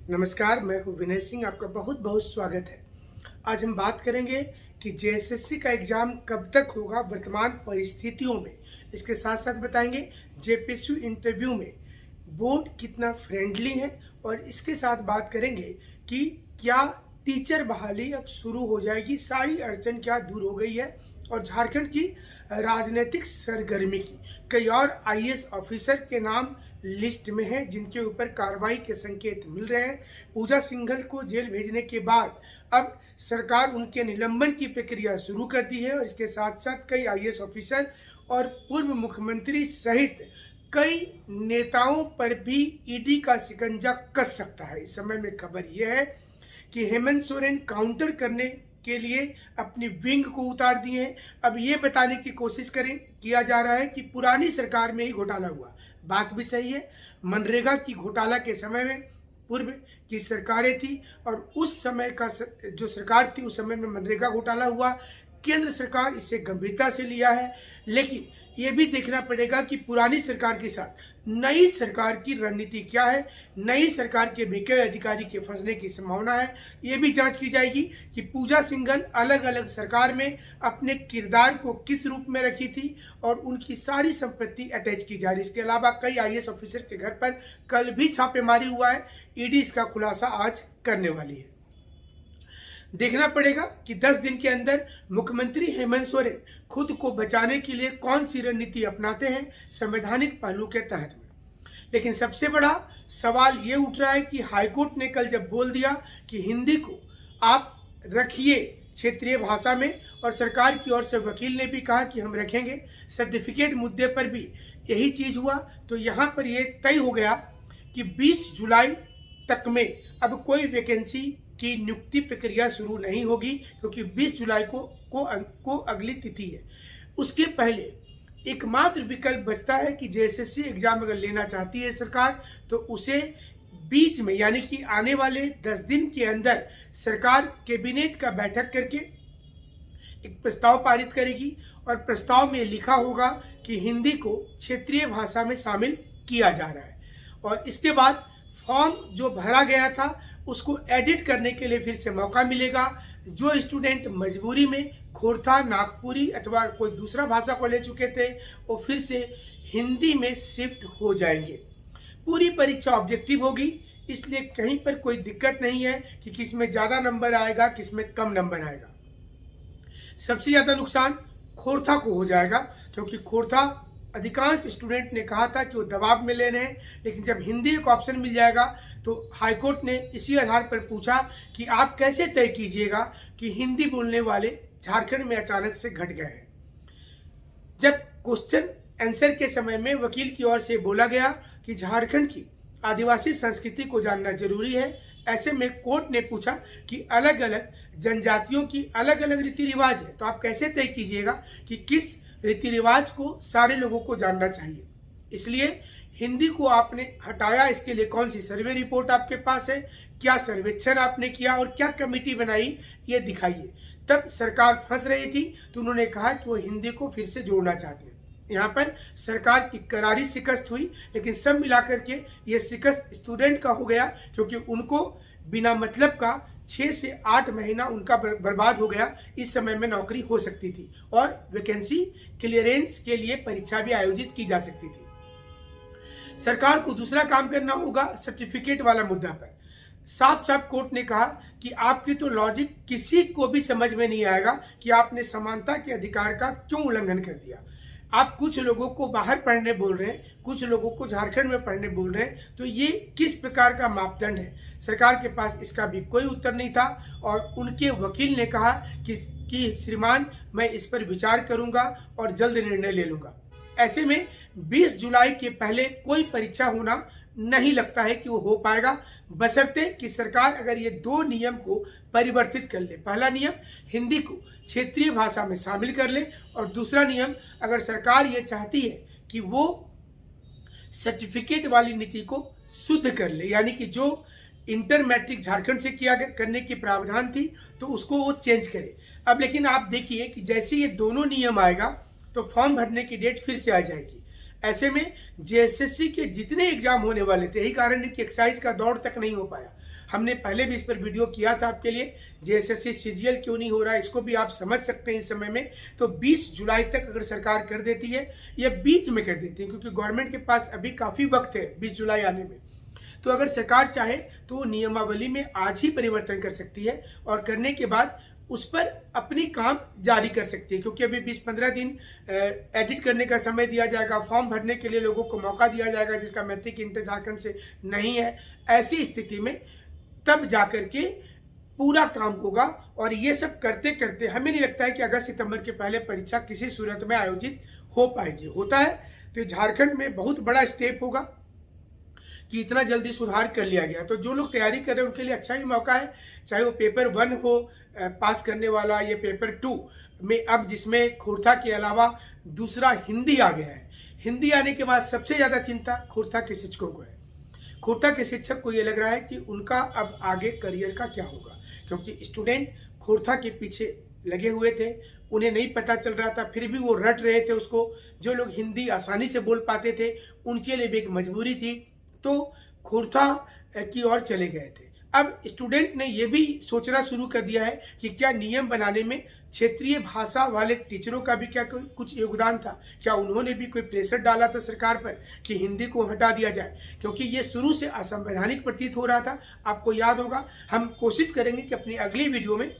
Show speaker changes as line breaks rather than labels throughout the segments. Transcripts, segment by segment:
नमस्कार, मैं हूँ विनय सिंह। आपका बहुत बहुत स्वागत है। आज हम बात करेंगे कि जेएसएससी का एग्ज़ाम कब तक होगा वर्तमान परिस्थितियों में। इसके साथ साथ बताएंगे जेपीएसयू इंटरव्यू में बोर्ड कितना फ्रेंडली है, और इसके साथ बात करेंगे कि क्या टीचर बहाली अब शुरू हो जाएगी, सारी अड़चन क्या दूर हो गई है, और झारखंड की राजनीतिक सरगर्मी की कई और आईएएस ऑफिसर के नाम लिस्ट में हैं जिनके ऊपर कार्रवाई के संकेत मिल रहे हैं। पूजा सिंघल को जेल भेजने के बाद अब सरकार उनके निलंबन की प्रक्रिया शुरू कर दी है, और इसके साथ साथ कई आईएएस ऑफिसर और पूर्व मुख्यमंत्री सहित कई नेताओं पर भी ईडी का शिकंजा कस सकता है। इस समय में खबर यह है कि हेमंत सोरेन काउंटर करने के लिए अपनी विंग को उतार दिए हैं। अब ये बताने की कोशिश किया जा रहा है कि पुरानी सरकार में ही घोटाला हुआ। बात भी सही है। मनरेगा की घोटाला के समय में पूर्व की सरकारें थी, और उस समय का जो सरकार थी उस समय में मनरेगा घोटाला हुआ। केंद्र सरकार इसे गंभीरता से लिया है, लेकिन ये भी देखना पड़ेगा कि पुरानी सरकार के साथ नई सरकार की रणनीति क्या है। नई सरकार के भी कई अधिकारी के फंसने की संभावना है। ये भी जांच की जाएगी कि पूजा सिंघल अलग अलग सरकार में अपने किरदार को किस रूप में रखी थी, और उनकी सारी संपत्ति अटैच की जा रही है। इसके अलावा कई आईएएस ऑफिसर के घर पर कल भी छापेमारी हुआ है। ईडी इसका खुलासा आज करने वाली है। देखना पड़ेगा कि 10 दिन के अंदर मुख्यमंत्री हेमंत सोरेन खुद को बचाने के लिए कौन सी रणनीति अपनाते हैं संवैधानिक पहलू के तहत में। लेकिन सबसे बड़ा सवाल ये उठ रहा है कि हाईकोर्ट ने कल जब बोल दिया कि हिंदी को आप रखिए क्षेत्रीय भाषा में, और सरकार की ओर से वकील ने भी कहा कि हम रखेंगे, सर्टिफिकेट मुद्दे पर भी यही चीज़ हुआ, तो यहाँ पर ये तय हो गया कि 20 जुलाई तक में अब कोई वैकेंसी की नियुक्ति प्रक्रिया शुरू नहीं होगी, क्योंकि 20 जुलाई को अगली तिथि है। उसके पहले एकमात्र विकल्प बचता है कि जेएसएससी एग्जाम अगर लेना चाहती है सरकार, तो उसे बीच में यानी कि आने वाले 10 दिन के अंदर सरकार कैबिनेट का बैठक करके एक प्रस्ताव पारित करेगी, और प्रस्ताव में लिखा होगा कि हिंदी को क्षेत्रीय भाषा में शामिल किया जा रहा है। और इसके बाद फॉर्म जो भरा गया था उसको एडिट करने के लिए फिर से मौका मिलेगा। जो स्टूडेंट मजबूरी में खोरथा, नागपुरी अथवा कोई दूसरा भाषा को ले चुके थे, वो फिर से हिंदी में शिफ्ट हो जाएंगे। पूरी परीक्षा ऑब्जेक्टिव होगी, इसलिए कहीं पर कोई दिक्कत नहीं है कि किस में ज़्यादा नंबर आएगा, किस में कम नंबर आएगा। सबसे ज़्यादा नुकसान खोरथा को हो जाएगा, क्योंकि खोरथा अधिकांश स्टूडेंट ने कहा था कि वो दबाव में ले रहे हैं। लेकिन जब हिंदी एक ऑप्शन मिल जाएगा तो हाईकोर्ट ने इसी आधार पर पूछा कि आप कैसे तय कीजिएगा कि हिंदी बोलने वाले झारखंड में अचानक से घट गए हैं। जब क्वेश्चन आंसर के समय में वकील की ओर से बोला गया कि झारखंड की आदिवासी संस्कृति को जानना जरूरी है, ऐसे में कोर्ट ने पूछा कि अलग अलग जनजातियों की अलग अलग रीति रिवाज है, तो आप कैसे तय कीजिएगा कि किस रीति रिवाज को सारे लोगों को जानना चाहिए। इसलिए हिंदी को आपने हटाया। इसके लिए कौन सी सर्वे रिपोर्ट आपके पास है, क्या सर्वेक्षण आपने किया, और क्या कमेटी बनाई, ये दिखाइए। तब सरकार फंस रही थी, तो उन्होंने कहा कि वो हिंदी को फिर से जोड़ना चाहते हैं। यहाँ पर सरकार की करारी शिकस्त हुई, लेकिन सब मिलाकर के ये शिकस्त स्टूडेंट का हो गया, क्योंकि उनको बिना मतलब का 6 से 8 महीना उनका बर्बाद हो गया। इस समय में नौकरी हो सकती थी, और वैकेंसी क्लियरेंस के लिए परीक्षा भी आयोजित की जा सकती थी। सरकार को दूसरा काम करना होगा सर्टिफिकेट वाला मुद्दा पर। साफ साफ कोर्ट ने कहा कि आपकी तो लॉजिक किसी को भी समझ में नहीं आएगा कि आपने समानता के अधिकार का क्यों उल्लंघन कर दिया। आप कुछ लोगों को बाहर पढ़ने बोल रहे हैं, कुछ लोगों को झारखंड में पढ़ने बोल रहे हैं, तो ये किस प्रकार का मापदंड है। सरकार के पास इसका भी कोई उत्तर नहीं था, और उनके वकील ने कहा कि श्रीमान, मैं इस पर विचार करूंगा और जल्द निर्णय ले लूंगा। ऐसे में 20 जुलाई के पहले कोई परीक्षा होना नहीं लगता है कि वो हो पाएगा, बशर्ते कि सरकार अगर ये 2 नियम को परिवर्तित कर ले। पहला नियम हिंदी को क्षेत्रीय भाषा में शामिल कर ले, और दूसरा नियम अगर सरकार ये चाहती है कि वो सर्टिफिकेट वाली नीति को शुद्ध कर ले, यानी कि जो इंटर मैट्रिक झारखंड से करने की प्रावधान थी तो उसको वो चेंज करे। अब लेकिन आप देखिए कि जैसे ये दोनों नियम आएगा तो फॉर्म भरने की डेट फिर से आ जाएगी। ऐसे में जेएसएससी के जितने एग्जाम होने वाले थे, यही कारण है कि एक्साइज का दौर तक नहीं हो पाया। हमने पहले भी इस पर वीडियो किया था आपके लिए, जेएसएससी सीजीएल क्यों नहीं हो रहा है, इसको भी आप समझ सकते हैं इस समय में। तो 20 जुलाई तक अगर सरकार कर देती है या बीच में कर देती है, क्योंकि गवर्नमेंट के पास अभी काफ़ी वक्त है 20 जुलाई आने में, तो अगर सरकार चाहे तो नियमावली में आज ही परिवर्तन कर सकती है और करने के बाद उस पर अपनी काम जारी कर सकती है, क्योंकि अभी 20-15 दिन एडिट करने का समय दिया जाएगा, फॉर्म भरने के लिए लोगों को मौका दिया जाएगा जिसका मैट्रिक इंटर झारखंड से नहीं है। ऐसी स्थिति में तब जाकर के पूरा काम होगा और ये सब करते करते हमें नहीं लगता है कि अगस्त सितंबर के पहले परीक्षा किसी सूरत में आयोजित हो पाएगी। होता है तो झारखंड में बहुत बड़ा स्टेप होगा कि इतना जल्दी सुधार कर लिया गया। तो जो लोग तैयारी कर रहे हैं उनके लिए अच्छा ही मौका है, चाहे वो पेपर 1 हो पास करने वाला, ये पेपर 2 में अब जिसमें खोरथा के अलावा दूसरा हिंदी आ गया है। हिंदी आने के बाद सबसे ज़्यादा चिंता खोरथा के शिक्षकों को है। खोरथा के शिक्षक को ये लग रहा है कि उनका अब आगे करियर का क्या होगा, क्योंकि स्टूडेंट खोरथा के पीछे लगे हुए थे, उन्हें नहीं पता चल रहा था, फिर भी वो रट रहे थे उसको। जो लोग हिंदी आसानी से बोल पाते थे उनके लिए भी एक मजबूरी थी, तो खोरथा की ओर चले गए थे। अब स्टूडेंट ने ये भी सोचना शुरू कर दिया है कि क्या नियम बनाने में क्षेत्रीय भाषा वाले टीचरों का भी क्या कुछ योगदान था, क्या उन्होंने भी कोई प्रेशर डाला था सरकार पर कि हिंदी को हटा दिया जाए, क्योंकि ये शुरू से असंवैधानिक प्रतीत हो रहा था। आपको याद होगा, हम कोशिश करेंगे कि अपनी अगली वीडियो में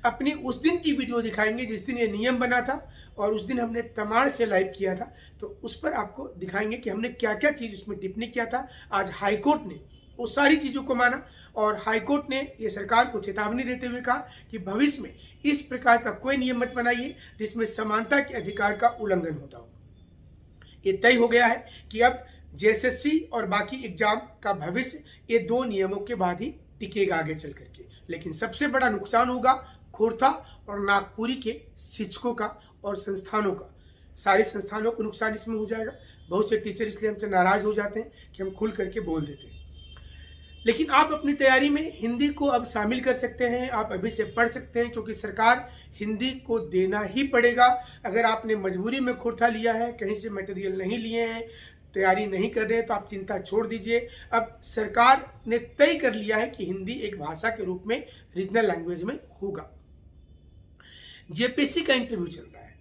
अपनी उस दिन की वीडियो दिखाएंगे जिस दिन ये नियम बना था और उस दिन हमने तमाड़ से लाइव किया था, तो उस पर आपको दिखाएंगे कि हमने क्या क्या चीज़ उसमें टिप्पणी किया था। आज हाईकोर्ट ने वो सारी चीज़ों को माना और हाईकोर्ट ने ये सरकार को चेतावनी देते हुए कहा कि भविष्य में इस प्रकार का कोई नियम मत बनाइए जिसमें समानता के अधिकार का उल्लंघन होता हो। ये तय हो गया है कि अब जेएसएससी और बाकी एग्जाम का भविष्य ये 2 नियमों के बाद ही टिकेगा आगे चल करके। लेकिन सबसे बड़ा नुकसान होगा खोरथा और नागपुरी के शिक्षकों का और संस्थानों का। सारे संस्थानों को नुकसान इसमें हो जाएगा। बहुत से टीचर इसलिए हमसे नाराज हो जाते हैं कि हम खुल करके बोल देते हैं। लेकिन आप अपनी तैयारी में हिंदी को अब शामिल कर सकते हैं, आप अभी से पढ़ सकते हैं, क्योंकि सरकार हिंदी को देना ही पड़ेगा। अगर आपने मजबूरी में खोरथा लिया है, कहीं से मटेरियल नहीं लिए हैं, तैयारी नहीं कर रहे हैं, तो आप चिंता छोड़ दीजिए। अब सरकार ने तय कर लिया है कि हिंदी एक भाषा के रूप में रीजनल लैंग्वेज में होगा। जेपीएससी का इंटरव्यू चल रहा है।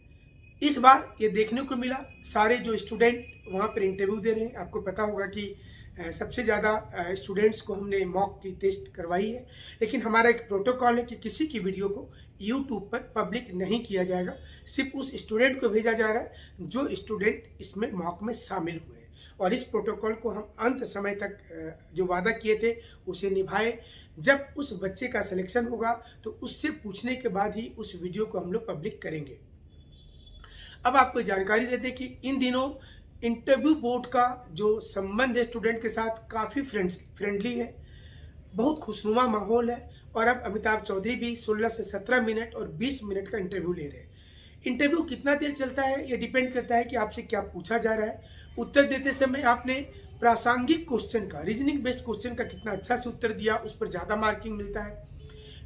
इस बार ये देखने को मिला, सारे जो स्टूडेंट वहाँ पर इंटरव्यू दे रहे हैं, आपको पता होगा कि सबसे ज़्यादा स्टूडेंट्स को हमने मॉक की टेस्ट करवाई है। लेकिन हमारा एक प्रोटोकॉल है कि किसी की वीडियो को यूट्यूब पर पब्लिक नहीं किया जाएगा, सिर्फ उस स्टूडेंट को भेजा जा रहा है जो स्टूडेंट इसमें मॉक में शामिल हुए हैं। और इस प्रोटोकॉल को हम अंत समय तक जो वादा किए थे उसे निभाए। जब उस बच्चे का सिलेक्शन होगा तो उससे पूछने के बाद ही उस वीडियो को हम लोग पब्लिक करेंगे। अब आपको जानकारी देते हैं कि इन दिनों इंटरव्यू बोर्ड का जो संबंध है स्टूडेंट के साथ काफ़ी फ्रेंडली है, बहुत खुशनुमा माहौल है। और अब अमिताभ चौधरी भी 16 से 17 मिनट और 20 मिनट का इंटरव्यू ले रहे हैं। इंटरव्यू कितना देर चलता है ये डिपेंड करता है कि आपसे क्या पूछा जा रहा है। उत्तर देते समय आपने प्रासंगिक क्वेश्चन का, रीजनिंग बेस्ड क्वेश्चन का कितना अच्छा से उत्तर दिया, उस पर ज़्यादा मार्किंग मिलता है।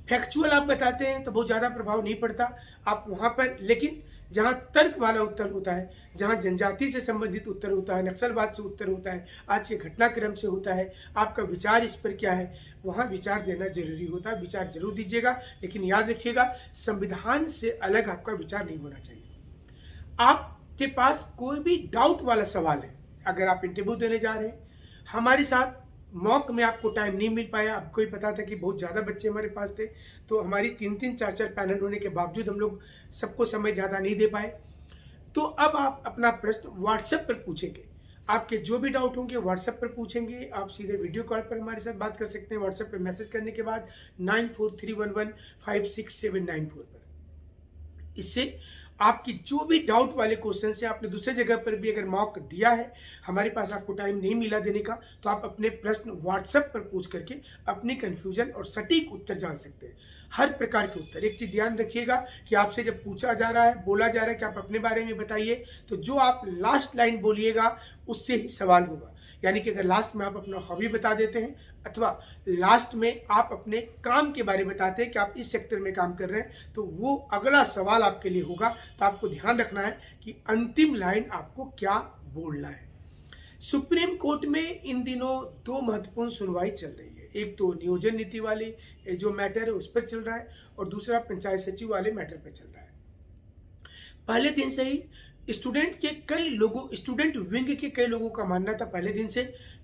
फैक्चुअल आप बताते हैं तो बहुत ज़्यादा प्रभाव नहीं पड़ता आप वहाँ पर, लेकिन जहाँ तर्क वाला उत्तर होता है, जहाँ जनजाति से संबंधित उत्तर होता है, नक्सलवाद से उत्तर होता है, आज के घटनाक्रम से होता है, आपका विचार इस पर क्या है, वहाँ विचार देना जरूरी होता है। विचार जरूर दीजिएगा, लेकिन याद रखिएगा संविधान से अलग आपका विचार नहीं होना चाहिए। आपके पास कोई भी डाउट वाला सवाल है, अगर आप इंटरव्यू देने जा रहे हैं, हमारे साथ मॉक में आपको टाइम नहीं मिल पाया, आपको ही पता था कि बहुत ज़्यादा बच्चे हमारे पास थे, तो हमारी 3-3, 4-4 पैनल होने के बावजूद हम लोग सबको समय ज़्यादा नहीं दे पाए। तो अब आप अपना प्रश्न व्हाट्सएप पर पूछेंगे, आपके जो भी डाउट होंगे व्हाट्सएप पर पूछेंगे। आप सीधे वीडियो कॉल पर हमारे साथ बात कर सकते हैं, व्हाट्सएप पर मैसेज करने के बाद 9431156794 पर। इससे आपकी जो भी डाउट वाले क्वेश्चन से आपने दूसरे जगह पर भी अगर मॉक दिया है, हमारे पास आपको टाइम नहीं मिला देने का, तो आप अपने प्रश्न व्हाट्सएप पर पूछ करके अपनी कंफ्यूजन और सटीक उत्तर जान सकते हैं, हर प्रकार के उत्तर। एक चीज़ ध्यान रखिएगा कि आपसे जब पूछा जा रहा है, बोला जा रहा है कि आप अपने बारे में बताइए, तो जो आप लास्ट लाइन बोलिएगा उससे ही सवाल होगा। यानी कि अगर लास्ट में आप अपना हॉबी बता देते हैं अथवा लास्ट में आप अपने काम के बारे में बताते हैं कि आप इस सेक्टर में काम कर रहे हैं, तो वो अगला सवाल आपके लिए होगा। तो आपको ध्यान रखना है कि अंतिम लाइन आपको क्या बोलना है। सुप्रीम कोर्ट में इन दिनों दो महत्वपूर्ण सुनवाई चल रही है। एक तो नियोजन नीति वाली जो मैटर है उस पर चल रहा है और दूसरा पंचायत सचिव वाले मैटर पर चल रहा है। पहले दिन से ही स्टूडेंट विंग के कई लोगों का मानना था पहले दिन से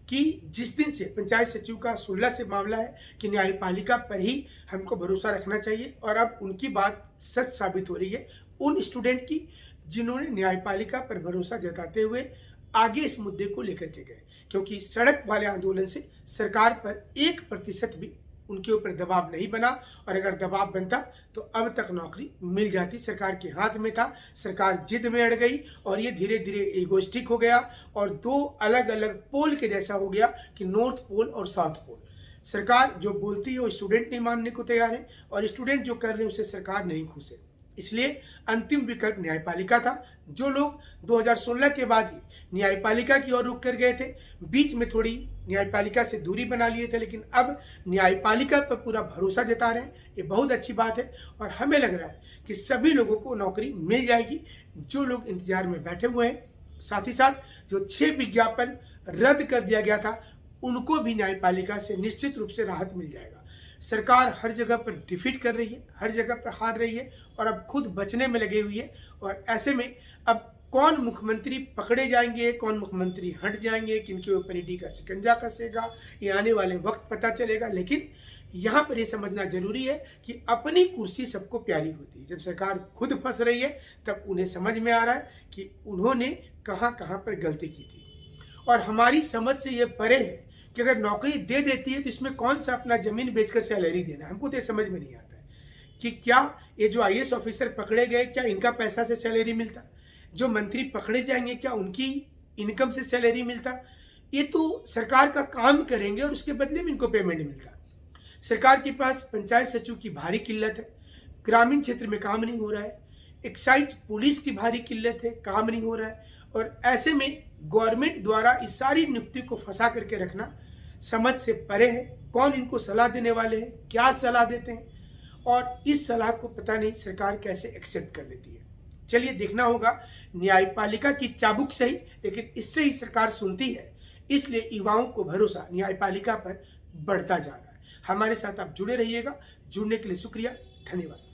कि जिस दिन से पंचायत सचिव का 16 से मामला है कि न्यायपालिका पर ही हमको भरोसा रखना चाहिए, और अब उनकी बात सच साबित हो रही है उन स्टूडेंट की जिन्होंने न्यायपालिका पर भरोसा जताते हुए आगे इस मुद्दे को लेकर के गए, क्योंकि सड़क वाले आंदोलन से सरकार पर 1% भी उनके ऊपर दबाव नहीं बना, और अगर दबाव बनता तो अब तक नौकरी मिल जाती। सरकार के हाथ में था, सरकार जिद में अड़ गई और ये धीरे धीरे इगोइस्टिक हो गया और दो अलग अलग पोल के जैसा हो गया कि नॉर्थ पोल और साउथ पोल। सरकार जो बोलती है वो स्टूडेंट नहीं मानने को तैयार है और स्टूडेंट जो कर रहे हैं उससे सरकार नहीं खुश है। इसलिए अंतिम विकल्प न्यायपालिका था। जो लोग 2016 के बाद ही न्यायपालिका की ओर रुख कर गए थे, बीच में थोड़ी न्यायपालिका से दूरी बना लिए थे, लेकिन अब न्यायपालिका पर पूरा भरोसा जता रहे हैं। ये बहुत अच्छी बात है और हमें लग रहा है कि सभी लोगों को नौकरी मिल जाएगी जो लोग इंतजार में बैठे हुए हैं। साथ ही साथ जो 6 विज्ञापन रद्द कर दिया गया था उनको भी न्यायपालिका से निश्चित रूप से राहत मिल जाएगा। सरकार हर जगह पर डिफीट कर रही है, हर जगह पर हार रही है और अब खुद बचने में लगी हुई है। और ऐसे में अब कौन मुख्यमंत्री पकड़े जाएंगे, कौन मुख्यमंत्री हट जाएंगे, किनके ऊपर ईडी का शिकंजा कसेगा, ये आने वाले वक्त पता चलेगा। लेकिन यहाँ पर ये समझना जरूरी है कि अपनी कुर्सी सबको प्यारी होती है। जब सरकार खुद फंस रही है तब उन्हें समझ में आ रहा है कि उन्होंने कहाँ कहाँ पर गलती की थी। और हमारी समझ से ये परे है कि अगर नौकरी दे देती है तो इसमें कौन सा अपना जमीन बेचकर सैलरी देना, हमको तो ये समझ में नहीं आता है कि क्या ये जो IAS ऑफिसर पकड़े गए क्या इनका पैसा से सैलरी मिलता, जो मंत्री पकड़े जाएंगे क्या उनकी इनकम से सैलरी मिलता। ये तो सरकार का काम करेंगे और उसके बदले में इनको पेमेंट मिलता। सरकार के पास पंचायत सचिव की भारी किल्लत है, ग्रामीण क्षेत्र में काम नहीं हो रहा है, एक्साइज पुलिस की भारी किल्लत है, काम नहीं हो रहा है। और ऐसे में गवर्नमेंट द्वारा इस सारी नियुक्ति को फंसा करके रखना समझ से परे है। कौन इनको सलाह देने वाले हैं, क्या सलाह देते हैं, और इस सलाह को पता नहीं सरकार कैसे एक्सेप्ट कर लेती है। चलिए देखना होगा। न्यायपालिका की चाबुक सही, लेकिन इससे ही सरकार सुनती है, इसलिए युवाओं को भरोसा न्यायपालिका पर बढ़ता जा रहा है। हमारे साथ आप जुड़े रहिएगा। जुड़ने के लिए शुक्रिया, धन्यवाद।